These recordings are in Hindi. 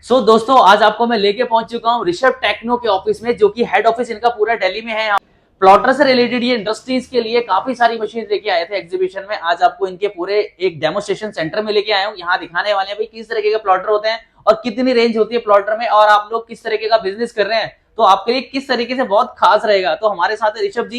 दोस्तों आज आपको मैं लेके पहुंच चुका हूं ऋषभ टेक्नो के ऑफिस में, जो कि हेड ऑफिस इनका पूरा दिल्ली में है। प्लॉटर से रिलेटेड ये इंडस्ट्रीज के लिए काफी सारी मशीन लेके आए थे एग्जीबिशन में। आज आपको इनके पूरे एक डेमोस्ट्रेशन सेंटर में लेके आया हूं। यहाँ दिखाने वाले हैं भाई किस तरीके के प्लॉटर होते हैं और कितनी रेंज होती है प्लॉटर में, और आप लोग किस तरीके का बिजनेस कर रहे हैं तो आपके लिए किस तरीके से बहुत खास रहेगा। तो हमारे साथ है ऋषभ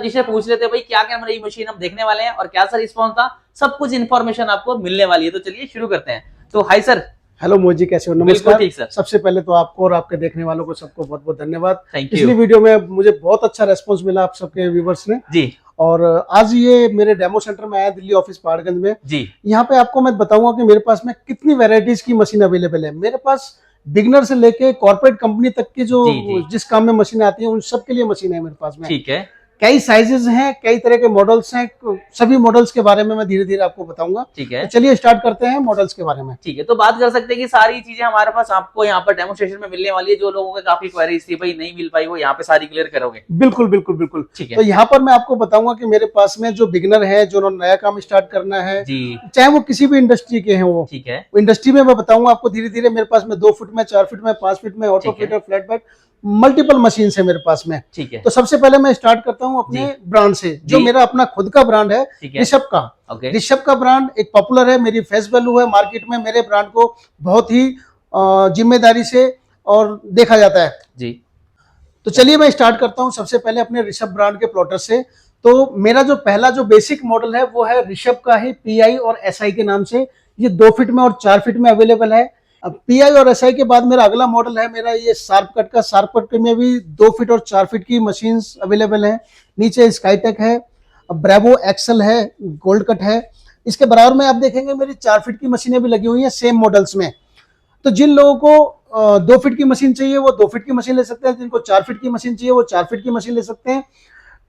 जी से पूछ लेते हैं भाई क्या क्या नई मशीन हम देखने वाले हैं और क्या सा रिस्पॉन्स था, सब कुछ इन्फॉर्मेशन आपको मिलने वाली है। तो चलिए शुरू करते हैं। तो hi sir. Hello Modi ji, कैसे हो? नमस्कार। ठीक सर। सबसे पहले तो आपको और आपके देखने वालों को सबको बहुत बहुत धन्यवाद। पिछली वीडियो में मुझे बहुत अच्छा रेस्पॉन्स मिला आप सबके व्यूवर्स ने जी। और आज ये मेरे डेमो सेंटर में आया दिल्ली ऑफिस पहाड़गंज में जी। यहाँ पे आपको मैं बताऊंगा कि मेरे पास में कितनी वैरायटीज की मशीन अवेलेबल है। मेरे पास बिगनर से लेके कॉर्पोरेट कंपनी तक की जो जिस काम में मशीन आती है उन सब के लिए मशीन है मेरे पास में। ठीक है। कई साइजेस हैं, कई तरह के मॉडल्स हैं। सभी मॉडल्स के बारे में मैं धीरे धीरे आपको बताऊंगा। ठीक है। तो चलिए स्टार्ट करते हैं मॉडल्स के बारे में। ठीक है, तो बात कर सकते हैं कि सारी चीजें हमारे पास आपको यहाँ पर डेमोस्ट्रेशन में मिलने वाली है। जो लोगों के काफी क्वेरीज थी भाई नहीं मिल पाई, वो यहाँ पे सारी क्लियर करोगे? बिल्कुल बिल्कुल बिल्कुल। ठीक है। तो यहाँ पर मैं आपको बताऊंगा कि मेरे पास में जो बिगनर है, जो नया काम स्टार्ट करना है जी, चाहे वो किसी भी इंडस्ट्री के हैं, वो ठीक है, इंडस्ट्री में मैं बताऊंगा आपको धीरे धीरे। मेरे पास में 2 फुट में, 4 फुट में, 5 फुट में, auto fitter, flat bed, multiple machine है मेरे पास में। ठीक है। तो सबसे पहले मैं स्टार्ट करता हूँ अपने ब्रांड से, जो मेरा अपना खुद का ब्रांड है ऋषभ का। ऋषभ का ब्रांड एक पॉपुलर है, मेरी फेस वैल्यू है मार्केट में। मेरे ब्रांड को बहुत ही जिम्मेदारी से और देखा जाता है जी। तो चलिए मैं स्टार्ट करता हूँ सबसे पहले अपने ऋषभ ब्रांड के प्लॉटर से। तो मेरा जो पहला जो बेसिक मॉडल है वो है ऋषभ का ही PI और SI के नाम से। ये 2 फीट में और 4 फीट में अवेलेबल है। अब PI और SI के बाद मेरा अगला मॉडल है मेरा ये शार्प कट का। शार्प कट में भी 2 फीट और 4 फीट की मशीन अवेलेबल है। नीचे स्काईटेक है, ब्रेवो एक्सल है, गोल्ड कट है। इसके बराबर में आप देखेंगे मेरी 4 फीट की मशीनें भी लगी हुई हैं सेम मॉडल्स में। तो जिन लोगों को 2 फीट की मशीन चाहिए वो 2 फीट की मशीन ले सकते हैं, जिनको 4 फीट की मशीन चाहिए वो 4 फीट की मशीन ले सकते हैं।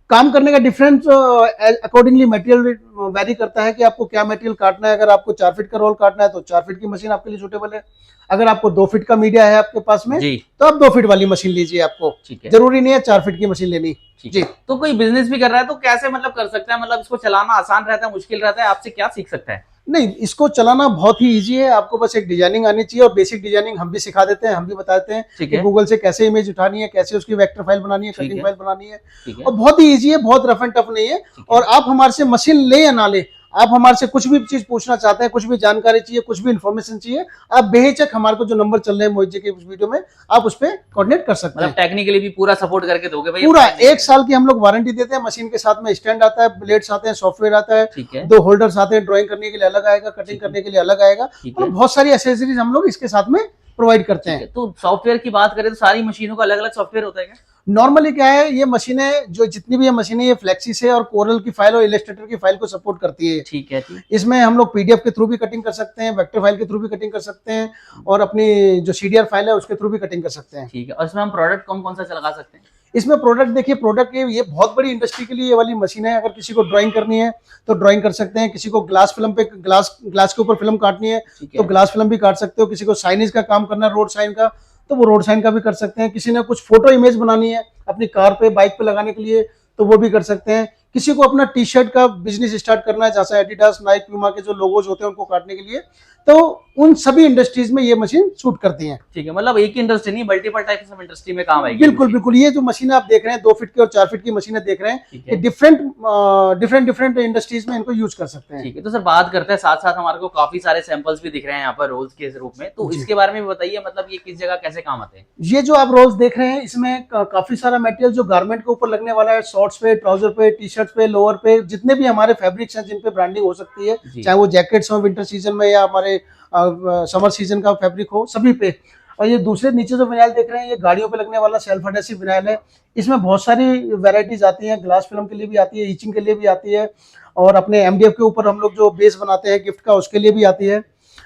काम करने का डिफरेंस अकॉर्डिंगली मटेरियल वेरी करता है कि आपको क्या मटेरियल काटना है। अगर आपको 4 फीट का रोल काटना है तो 4 फीट की मशीन आपके लिए सूटेबल है। अगर आपको 2 फीट का मीडिया है आपके पास में तो आप 2 फीट वाली मशीन लीजिए। आपको जरूरी नहीं है 4 फीट की मशीन लेनी जी। तो कोई बिजनेस भी कर रहा है तो कैसे मतलब कर सकता है? मतलब इसको चलाना आसान रहता है, मुश्किल रहता है? आपसे क्या सीख सकता है? नहीं, इसको चलाना बहुत ही इजी है। आपको बस एक डिजाइनिंग आनी चाहिए और बेसिक डिजाइनिंग हम भी सिखा देते हैं, हम भी बताते हैं कि गूगल से कैसे इमेज उठानी है, कैसे उसकी वेक्टर फाइल बनानी है, कटिंग फाइल बनानी है। और बहुत ही इजी है, बहुत रफ एंड टफ नहीं है। और आप हमारे से मशीन ले या ना ले, आप हमारे से कुछ भी चीज पूछना चाहते हैं, कुछ भी जानकारी चाहिए, कुछ भी इन्फॉर्मेशन चाहिए, आप बेहिचक हमारे को जो नंबर चल रहे हैं मोहित जी के वीडियो में आप उस पर कोऑर्डिनेट कर सकते हैं। टेक्निकली भी पूरा सपोर्ट करके दोगे भाई? पूरा 1 साल की हम लोग वारंटी देते हैं। मशीन के साथ में स्टैंड आता है, ब्लेड्स आते हैं, सॉफ्टवेयर आता है, 2 होल्डर्स आते हैं, ड्राइंग करने के लिए अलग आएगा, कटिंग करने के लिए अलग आएगा, और बहुत सारी एसेसरीज हम लोग इसके साथ में प्रोवाइड करते हैं। तो सॉफ्टवेयर की बात करें तो सारी मशीनों का अलग अलग सॉफ्टवेयर होता है क्या? नॉर्मली क्या है, ये मशीनें जो जितनी भी ये मशीनें ये फ्लेक्सी से और कोरल की फाइल और इलस्ट्रेटर की फाइल को सपोर्ट करती है। ठीक है। इसमें हम लोग PDF के थ्रू भी कटिंग कर सकते हैं, वेक्टर फाइल के थ्रू भी कटिंग कर सकते हैं, और अपनी जो CDR फाइल है उसके थ्रू भी कटिंग कर सकते हैं। ठीक है। और इसमें हम प्रोडक्ट कौन कौन सा लगा सकते हैं? इसमें प्रोडक्ट देखिए, प्रोडक्ट ये बहुत बड़ी इंडस्ट्री के लिए ये वाली मशीन है। अगर किसी को ड्राइंग करनी है तो ड्राइंग कर सकते हैं, किसी को ग्लास फिल्म पे ग्लास के ऊपर फिल्म काटनी है तो ग्लास फिल्म भी काट सकते हो, किसी को साइनेज का काम करना है, रोड साइन का, तो वो रोड साइन का भी कर सकते हैं। किसी ने कुछ फोटो इमेज बनानी है अपनी कार पे, बाइक पे लगाने के लिए, तो वो भी कर सकते हैं। किसी को अपना T-शर्ट का बिजनेस स्टार्ट करना है, जैसा एडिडास, नाइक, प्यूमा के जो लोगोज होते हैं उनको काटने के लिए, तो उन सभी इंडस्ट्रीज में ये मशीन सूट करती है। ठीक है, मतलब एक ही इंडस्ट्री नहीं, मल्टीपल टाइप्स ऑफ इंडस्ट्री में काम आएगी। बिल्कुल बिल्कुल। ये जो मशीन आप देख रहे हैं 2 फीट की और 4 फीट की मशीनें देख रहे हैं, डिफरेंट इंडस्ट्रीज में इनको यूज कर सकते हैं। ठीक है। तो सर बात करते हैं, साथ साथ हमारे को काफी सारे सैंपल्स भी दिख रहे हैं यहाँ पर रोल्स के रूप में, तो इसके बारे में भी बताइए, मतलब ये किस जगह कैसे काम आते हैं? ये जो आप रोल्स देख रहे हैं इसमें काफी सारा मटेरियल जो गारमेंट के ऊपर लगने वाला है, शॉर्ट्स पे, ट्राउजर पे, T-शर्ट पे, लोअर पे, जितने भी हमारे फैब्रिक्स हैं जिन पे ब्रांडिंग हो सकती है, चाहे वो जैकेट्स हो विंटर सीजन में या हमारे समर सीजन का फैब्रिक हो, सभी पे। और ये दूसरे नीचे जो विनाइल देख रहे हैं ये गाड़ियों पे लगने वाला सेल्फ एडेसिव विनाइल है। इसमें बहुत सारी वैरायटीज आती हैं, ग्लास फिल्म के लिए भी आती है, ईचिंग के लिए भी आती है, और अपने MDF के ऊपर हम लोग जो बेस बनाते हैं गिफ्ट का उसके लिए भी आती है।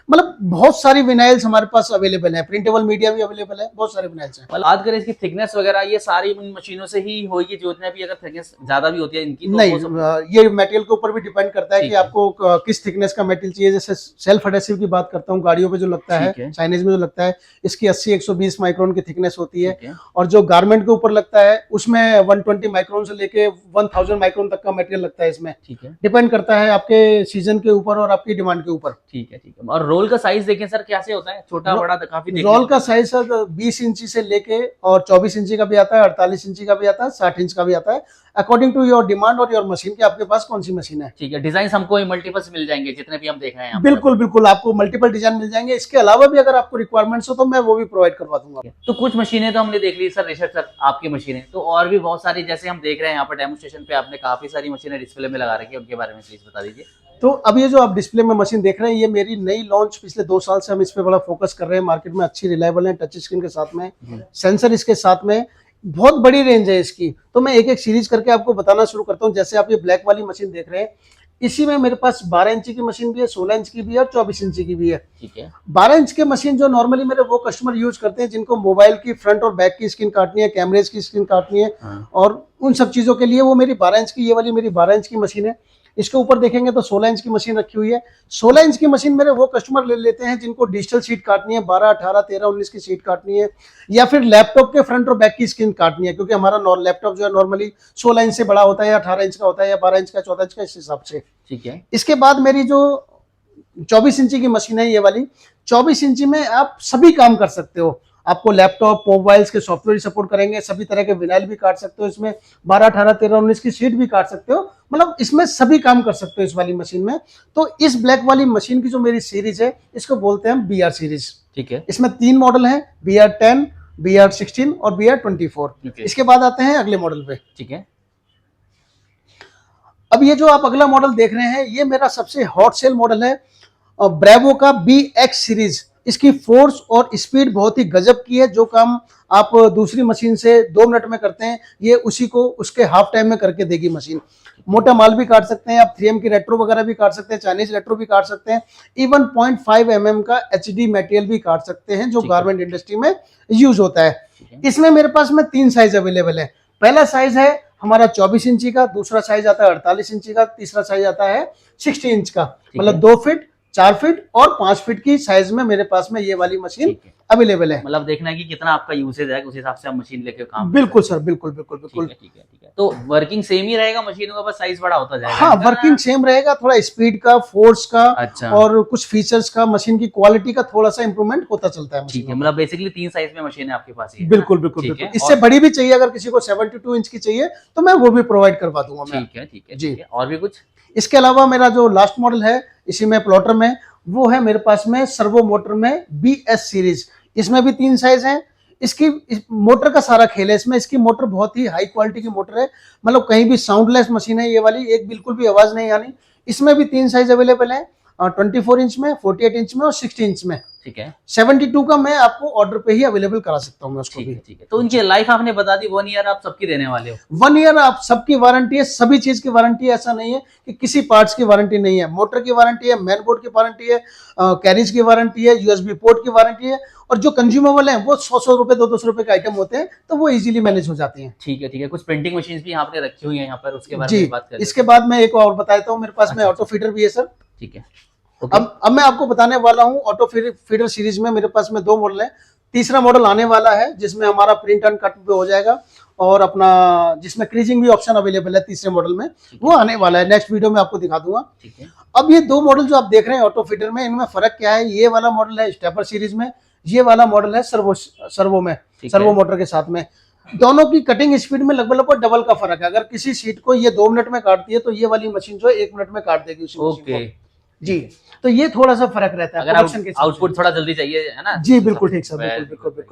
मतलब बहुत सारी विनाइल्स हमारे पास अवेलेबल है, प्रिंटेबल मीडिया भी अवेलेबल है, बहुत सारे विनाइल्स हैं। बात करें इसकी थिकनेस वगैरह, ये सारी इन मशीनों से ही होगी जो इतने भी, अगर थिकनेस ज्यादा भी होती है इनकी तो नहीं, ये मटेरियल के ऊपर भी डिपेंड करता है कि आपको किस थिकनेस का मटेरियल चाहिए। जैसे सेल्फ एडेसिव की बात करता हूँ, गाड़ियों पे जो लगता है, साइनेज में जो लगता है, इसकी 80-120 माइक्रोन की थिकनेस होती है, और जो गारमेंट के ऊपर लगता है उसमें 120 माइक्रोन से लेके 1000 माइक्रोन तक का मटेरियल लगता है इसमें। ठीक है, डिपेंड करता है आपके सीजन के ऊपर और आपकी डिमांड के ऊपर। ठीक है। ठीक है। और रोल का साइज देखें सर कैसे होता है, छोटा बड़ा तो काफी रोल का साइज सर 20 इंची से लेके और 24 इंची का भी आता है, 48 इंची का भी आता है, 60 इंच का भी आता है, अकॉर्डिंग टू योर डिमांड और योर मशीन के आपके पास कौन सी मशीन है। ठीक है, डिजाइन हमको मल्टीपल्स मिल जाएंगे जितने भी हम देख रहे हैं। बिल्कुल बिल्कुल, आपको मल्टीपल डिजाइन मिल जाएंगे। इसके अलावा भी अगर आपको रिक्वायरमेंट्स हो तो मैं वो भी प्रोवाइड करवा दूंगा। तो कुछ मशीनें तो हमने देख ली सर ऋषभ सर आपकी मशीनें, तो और भी बहुत सारी जैसे हम देख रहे हैं यहाँ पर डेमोस्ट्रेशन पे आपने काफी सारी मशीनें डिस्प्ले में लगा रखी है, उनके बारे में प्लीज बता दीजिए। तो अब ये जो आप डिस्प्ले में मशीन देख रहे हैं, ये मेरी नई लॉन्च पिछले 2 साल से हम इस पे बड़ा फोकस कर रहे हैं। मार्केट में अच्छी रिलायबल है, टच स्क्रीन के साथ में, सेंसर इसके साथ में, बहुत बड़ी रेंज है इसकी। तो मैं एक एक सीरीज करके आपको बताना शुरू करता हूँ। जैसे आप ये ब्लैक वाली मशीन देख रहे हैं, इसी में मेरे पास 12 इंची की मशीन भी है, 16 इंच की भी है और 24 इंची की भी है। ठीक है। 12 इंच के मशीन जो नॉर्मली मेरे वो कस्टमर यूज करते हैं जिनको मोबाइल की फ्रंट और बैक की स्क्रीन काटनी है, कैमरेज की स्क्रीन काटनी है, और उन सब चीजों के लिए वो मेरी 12 इंच की, ये वाली मेरी 12 इंच की मशीन है। इसके ऊपर देखेंगे तो 16 इंच की मशीन रखी हुई है। 16 इंच की मशीन मेरे वो कस्टमर ले लेते हैं जिनको डिजिटल शीट काटनी है, 12, 18, 13, 19 की शीट काटनी है, या फिर लैपटॉप के फ्रंट और बैक की स्क्रीन काटनी है, क्योंकि हमारा लैपटॉप जो है नॉर्मली 16 इंच से बड़ा होता है, या 18 इंच का होता है, या 12 इंच का, 14 इंच का, इस हिसाब से। ठीक है। इसके बाद मेरी जो 24 इंची की मशीन है, ये वाली 24 इंची में आप सभी काम कर सकते हो। आपको लैपटॉप, मोबाइल्स के सॉफ्टवेयर सपोर्ट करेंगे, सभी तरह के विनाइल भी काट सकते हो इसमें, 12, 18, 13, 19 की शीट भी काट सकते हो, मतलब इसमें सभी काम कर सकते हो इस वाली मशीन में। तो इस ब्लैक वाली मशीन की जो मेरी सीरीज है, इसको बोलते हैं हम BR सीरीज। ठीक है। इसमें 3 मॉडल हैं, BR10, BR16 और BR24। इसके बाद आते हैं अगले मॉडल पे। ठीक है। अब ये जो आप अगला मॉडल देख रहे हैं, ये मेरा सबसे हॉट सेल मॉडल है, ब्रेवो का BX सीरीज। इसकी फोर्स और स्पीड बहुत ही गजब की है। जो काम आप दूसरी मशीन से 2 मिनट में करते हैं, ये उसी को उसके हाफ टाइम में करके देगी मशीन। मोटा माल भी काट सकते हैं आप, 3M की रेट्रो वगैरह भी काट सकते हैं, चाइनीज रेट्रो भी काट सकते हैं, इवन 0.5 mm का HD मटेरियल भी काट सकते हैं, जो गारमेंट इंडस्ट्री में यूज होता है। इसमें मेरे पास में 3 साइज अवेलेबल है। पहला साइज है हमारा 24 इंची का, दूसरा साइज आता है 48 इंची का, तीसरा साइज आता है 60 इंच का, मतलब 2 फीट, 4 फीट और 5 फीट की साइज में मेरे पास में ये वाली मशीन अवेलेबल है। मतलब देखना है कि कितना आपका यूसेज है, उस हिसाब से आप मशीन लेके काम। बिल्कुल सर, बिल्कुल बिल्कुल बिल्कुल। ठीक है। तो वर्किंग सेम ही रहेगा मशीनों का, बस साइज बड़ा होता जाएगा। हाँ, वर्किंग सेम रहेगा, थोड़ा स्पीड का, फोर्स का, अच्छा, और कुछ फीचर्स का, मशीन की क्वालिटी का थोड़ा सा इंप्रूवमेंट होता चलता है। ठीक है, मतलब बेसिकली 3 साइज में मशीन है आपके पास ही। बिल्कुल बिल्कुल बिल्कुल। इससे बड़ी भी चाहिए, अगर किसी को 72 इंच की चाहिए तो मैं वो भी प्रोवाइड करवा दूंगा। ठीक है जी। और भी कुछ? इसके अलावा मेरा जो लास्ट मॉडल है इसी में प्लॉटर में, वो है मेरे पास में सर्वो मोटर में BS सीरीज। इसमें भी 3 साइज हैं। इसकी मोटर का सारा खेल है इसमें। इसकी मोटर बहुत ही हाई क्वालिटी की मोटर है, मतलब कहीं भी साउंडलेस मशीन है ये वाली, एक बिल्कुल भी आवाज नहीं आनी। इसमें भी 3 साइज अवेलेबल है, 24 इंच में, 48 इंच में और 60 इंच में। ठीक है। 72 का मैं आपको ऑर्डर पे ही अवेलेबल करा सकता हूँ मैं उसको भी। ठीक है। तो उनकी लाइफ आपने बता दी, 1 ईयर आप सबकी देने वाले हो। 1 ईयर आप सबकी वारंटी है, सभी चीज की वारंटी है। ऐसा नहीं है कि किसी पार्ट्स की वारंटी नहीं है। मोटर की वारंटी है, मेन बोर्ड की वारंटी है, कैरिज की वारंटी है, USB पोर्ट की वारंटी है, और जो कंज्यूमेबल है वो 100 रुपए, 200 रुपए के आइटम होते हैं, तो वो इजीली मैनेज हो जाते हैं। ठीक है। कुछ प्रिंटिंग मशीन भी आपने रखी हुई है यहाँ पर, उसके बारे में बात करें। इसके बाद मैं एक और बताता हूँ, मेरे पास में ऑटो फीडर भी है सर। ठीक है। अब मैं आपको बताने वाला हूँ ऑटो फीडर सीरीज में मेरे पास में 2 मॉडल है। तीसरा मॉडल आने वाला है जिसमें हमारा प्रिंट एंड कट पे हो जाएगा, और अपना जिसमें क्रीजिंग भी ऑप्शन अवेलेबल है तीसरे मॉडल में, वो आने वाला है। नेक्स्ट वीडियो में आपको दिखा दूंगा। ठीक है। अब ये 2 मॉडल जो आप देख रहे हैं ऑटो फीडर में, इनमें फर्क क्या है? ये वाला मॉडल है स्टेपर सीरीज में, ये वाला मॉडल है सर्वो में, सर्वो मोटर के साथ में। दोनों की कटिंग स्पीड में लगभग डबल का फर्क है। अगर किसी सीट को ये 2 मिनट में काटती है तो ये वाली मशीन जो है 1 मिनट में काट देगी उसी मशीन को। जी, तो ये थोड़ा सा फर्क रहता है। अगर आउटपुट थोड़ा जल्दी चाहिए, है ना? जी बिल्कुल ठीक सर, बिल्कुल।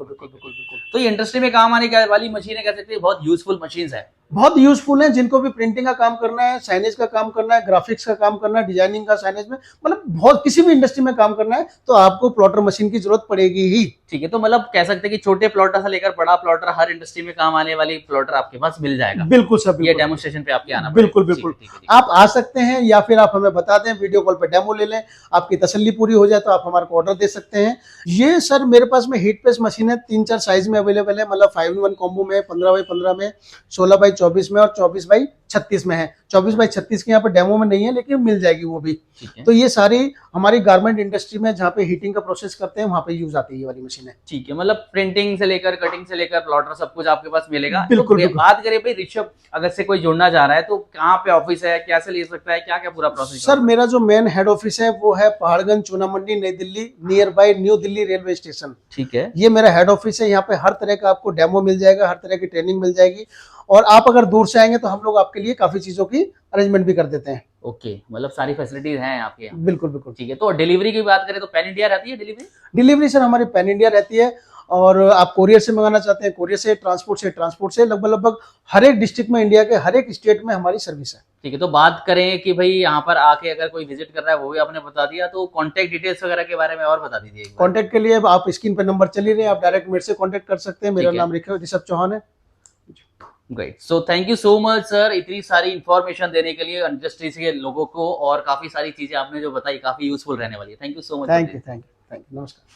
तो ये इंडस्ट्री में काम आने वाली मशीनें कह सकते हैं बहुत यूजफुल मशीन्स है। बहुत यूजफुल है। जिनको भी प्रिंटिंग का काम करना है, साइनेज का काम करना है, ग्राफिक्स का काम करना है, डिजाइनिंग का साइनेज में, मतलब बहुत किसी भी इंडस्ट्री में काम करना है तो आपको प्लॉटर मशीन की जरूरत पड़ेगी ही। ठीक है। तो मतलब कह सकते हैं कि छोटे प्लॉटर से लेकर बड़ा प्लॉटर, हर इंडस्ट्री में काम आने वाली प्लॉटर आपके पास मिल जाएगा। बिल्कुल सर, ये डेमोस्ट्रेशन पे आपके आना। बिल्कुल। आप आ सकते हैं, या फिर आप हमें बता दें, वीडियो कॉल पे डेमो ले लें, आपकी तसल्ली पूरी हो जाए तो आप हमारे को ऑर्डर दे सकते हैं। ये सर मेरे पास में हीट प्रेस मशीन है, 3-4 साइज में अवेलेबल है, मतलब 5-in-1 कॉम्बो में, 15x15 में, 16x24 में और 24x 36 में है। 24x36 की यहाँ पे डेमो में नहीं है, लेकिन मिल जाएगी वो भी। ठीक है। तो ये सारी हमारी गारमेंट इंडस्ट्री में जहाँ पे हीटिंग का प्रोसेस करते हैं वहाँ पे यूज आती है ये वाली मशीन है। ठीक है, मतलब प्रिंटिंग से लेकर कटिंग से लेकर प्लॉटर सब कुछ आपके पास मिलेगा। बिल्कुल, तो बिल्कुल। बात करें भाई ऋषभ, अगर से कोई जुड़ना चाह रहा है तो कहाँ पे ऑफिस है, कैसे ले सकता है, क्या क्या पूरा प्रोसेस? सर मेरा जो मेन हेड ऑफिस है वो है पहाड़गंज चूना मंडी नई Delhi, near by new Delhi railway station. ठीक है। ये मेरा हेड ऑफिस है। यहाँ पे हर तरह का आपको डेमो मिल जाएगा, हर तरह की ट्रेनिंग मिल जाएगी, और आप अगर दूर से आएंगे तो हम लोग आपके लिए काफी चीजों की अरेंजमेंट भी कर देते हैं। ओके, मतलब सारी फैसिलिटीज हैं आपके यहाँ। बिल्कुल बिल्कुल। ठीक है, तो डिलीवरी की बात करें तो पैन इंडिया रहती है डिलीवरी? डिलीवरी सर हमारी पैन इंडिया रहती है, और आप कोरियर से मंगाना चाहते हैं कोरियर से, ट्रांसपोर्ट से लगभग लगभग हर एक डिस्ट्रिक्ट में, इंडिया के हर एक स्टेट में हमारी सर्विस है। ठीक है, तो बात करें कि भाई यहाँ पर आके अगर कोई विजिट कर रहा है, वो भी आपने बता दिया, तो कॉन्टेक्ट डिटेल्स वगैरह के बारे में और बता दीजिए। कॉन्टेक्ट के लिए आप स्क्रीन पर नंबर चल ही रहे हैं, आप डायरेक्ट मेरे से कॉन्टेक्ट कर सकते हैं। मेरा ठीक है। नाम ऋषभ चौहान है। Great, so thank you so much sir, इतनी सारी इंफॉर्मेशन देने के लिए इंडस्ट्री के लोगों को, और काफी सारी चीजें आपने जो बताई काफी यूजफुल रहने वाली है। Thank you so much. Thank you नमस्कार।